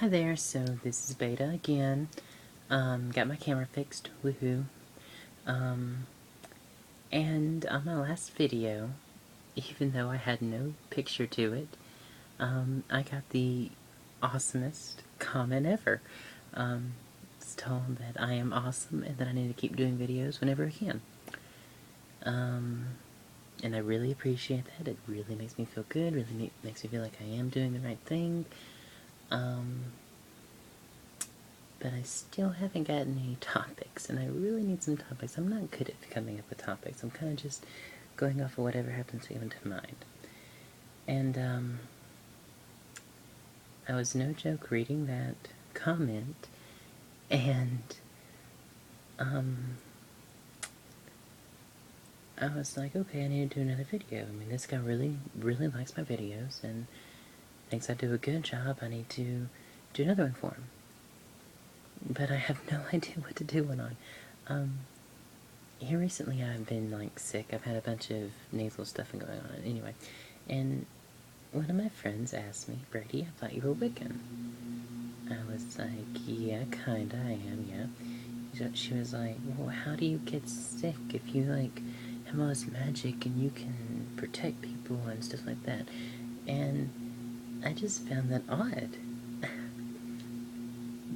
Hi there, so this is Beta again. Got my camera fixed, woohoo. And on my last video, even though I had no picture to it, I got the awesomest comment ever. It's told that I am awesome and that I need to keep doing videos whenever I can. And I really appreciate that. It really makes me feel good, really makes me feel like I am doing the right thing. But I still haven't gotten any topics, and I really need some topics. I'm not good at coming up with topics. I'm kind of just going off of whatever happens to come to mind. And, I was no joke reading that comment, and, I was like, okay, I need to do another video. I mean, this guy really, really likes my videos, and thinks I do a good job. I need to do another one for him. But I have no idea what to do one on. Here recently I've been, like, sick. I've had a bunch of nasal stuffing going on. Anyway, and one of my friends asked me, Brady, I thought you were Wiccan. I was like, yeah, kinda, I am, yeah. She was like, well, how do you get sick if you, like, have all this magic and you can protect people and stuff like that? And I just found that odd.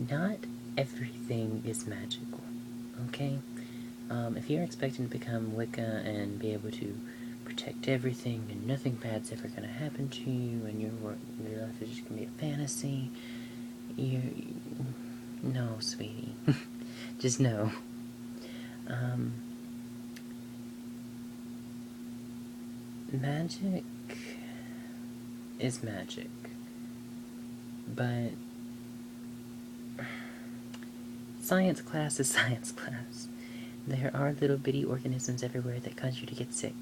Not everything is magical, okay? If you're expecting to become Wicca and be able to protect everything and nothing bad's ever going to happen to you and your life is just going to be a fantasy, no, sweetie. Just no. Magic is magic, but science class is science class. There are little bitty organisms everywhere that cause you to get sick.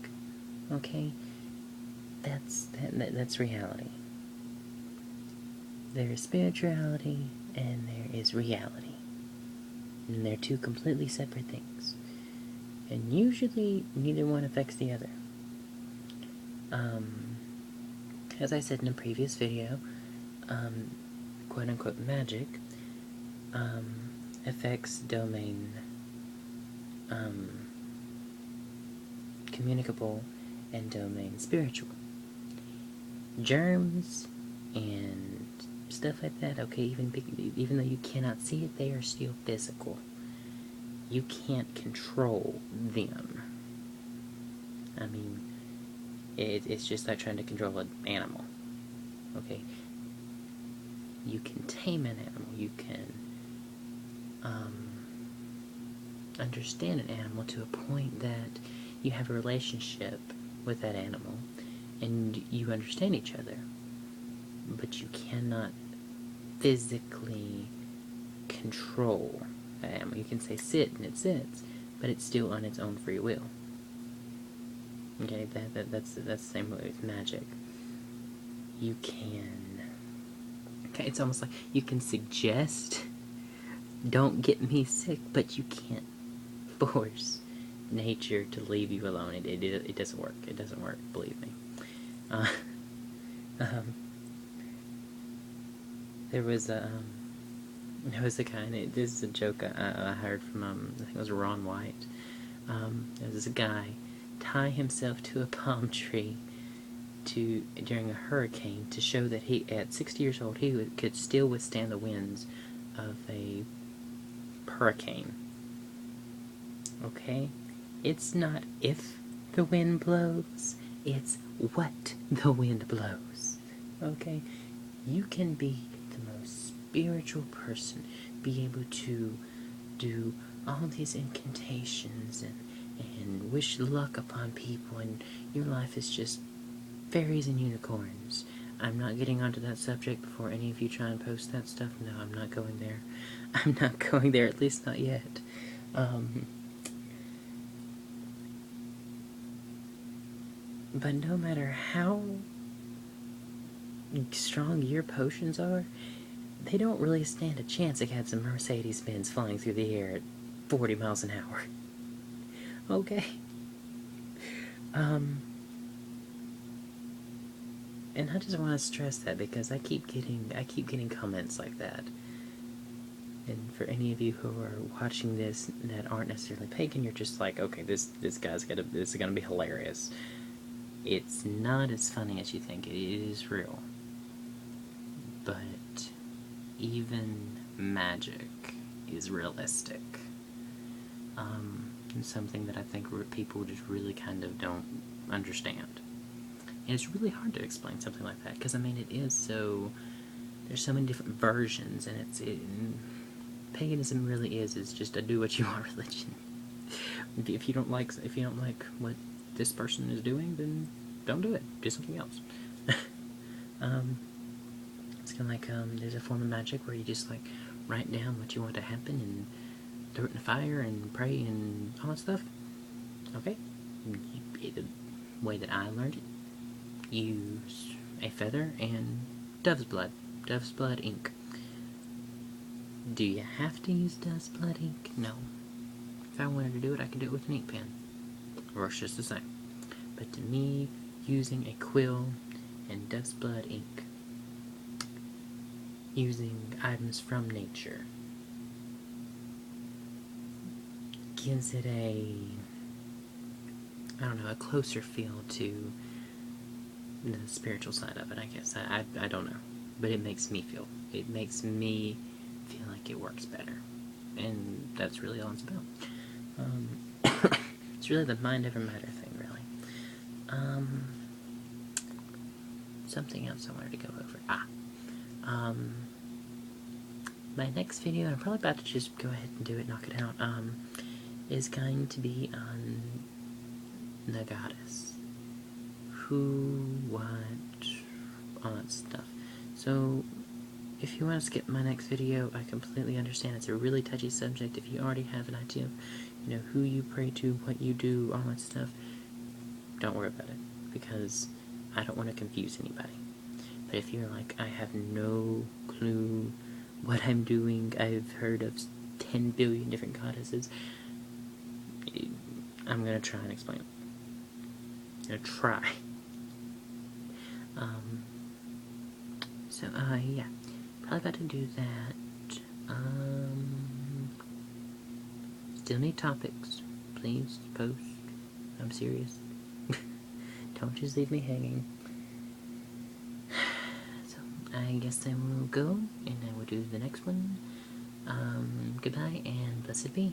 Okay? That's reality. There is spirituality and there is reality. And they're two completely separate things. And usually neither one affects the other. As I said in a previous video, quote-unquote magic affects domain communicable and domain spiritual. Germs and stuff like that, okay, even though you cannot see it, they are still physical. You can't control them. I mean, it's just like trying to control an animal. Okay? You can tame an animal. You can understand an animal to a point that you have a relationship with that animal and you understand each other. But you cannot physically control an animal. You can say sit and it sits, but it's still on its own free will. Okay, that's the same way with magic. You can... Okay, it's almost like you can suggest, don't get me sick, but you can't force nature to leave you alone. It doesn't work. It doesn't work, believe me. There was a guy, and this is a joke I heard from, I think it was Ron White. There was a guy tie himself to a palm tree during a hurricane to show that he, at 60 years old, he could still withstand the winds of a hurricane. Okay? It's not if the wind blows, it's what the wind blows. Okay? You can be the most spiritual person, be able to do all these incantations and wish luck upon people, and your life is just fairies and unicorns. I'm not getting onto that subject before any of you try and post that stuff. No, I'm not going there. I'm not going there, at least not yet. But no matter how strong your potions are, they don't really stand a chance against a Mercedes-Benz flying through the air at 40 miles an hour. Okay? And I just want to stress that because I keep getting comments like that. And for any of you who are watching this that aren't necessarily pagan, you're just like, okay, this is gonna be hilarious. It's not as funny as you think. It is real. But even magic is realistic. And something that I think people just really kind of don't understand. And it's really hard to explain something like that, because I mean, it is so, there's so many different versions, and paganism really is just a do what you want religion. If you don't like what this person is doing, then don't do it. Do something else. It's kind of like there's a form of magic where you just like write down what you want to happen and throw it in the fire and pray and all that stuff. Okay, the way that I learned it, use a feather and dove's blood ink. Do you have to use dove's blood ink? No. If I wanted to do it, I could do it with an ink pen. Works just the same. But to me, using a quill and dove's blood ink, using items from nature, gives it a closer feel to the spiritual side of it, I guess. I don't know. But it makes me feel like it works better. And that's really all it's about. It's really the mind over matter thing, really. Something else I wanted to go over. My next video, I'm probably about to just go ahead and do it, knock it out, is going to be on the goddess. Who, what, all that stuff. So, if you want to skip my next video, I completely understand. It's a really touchy subject. If you already have an idea of, who you pray to, what you do, all that stuff, don't worry about it, because I don't want to confuse anybody. But if you're like, I have no clue what I'm doing, I've heard of 10 billion different goddesses, I'm gonna try and explain it. I'm gonna try. So, yeah. Probably about to do that. Still need topics. Please post. I'm serious. Don't just leave me hanging. So, I guess I will go, and I will do the next one. Goodbye, and blessed be.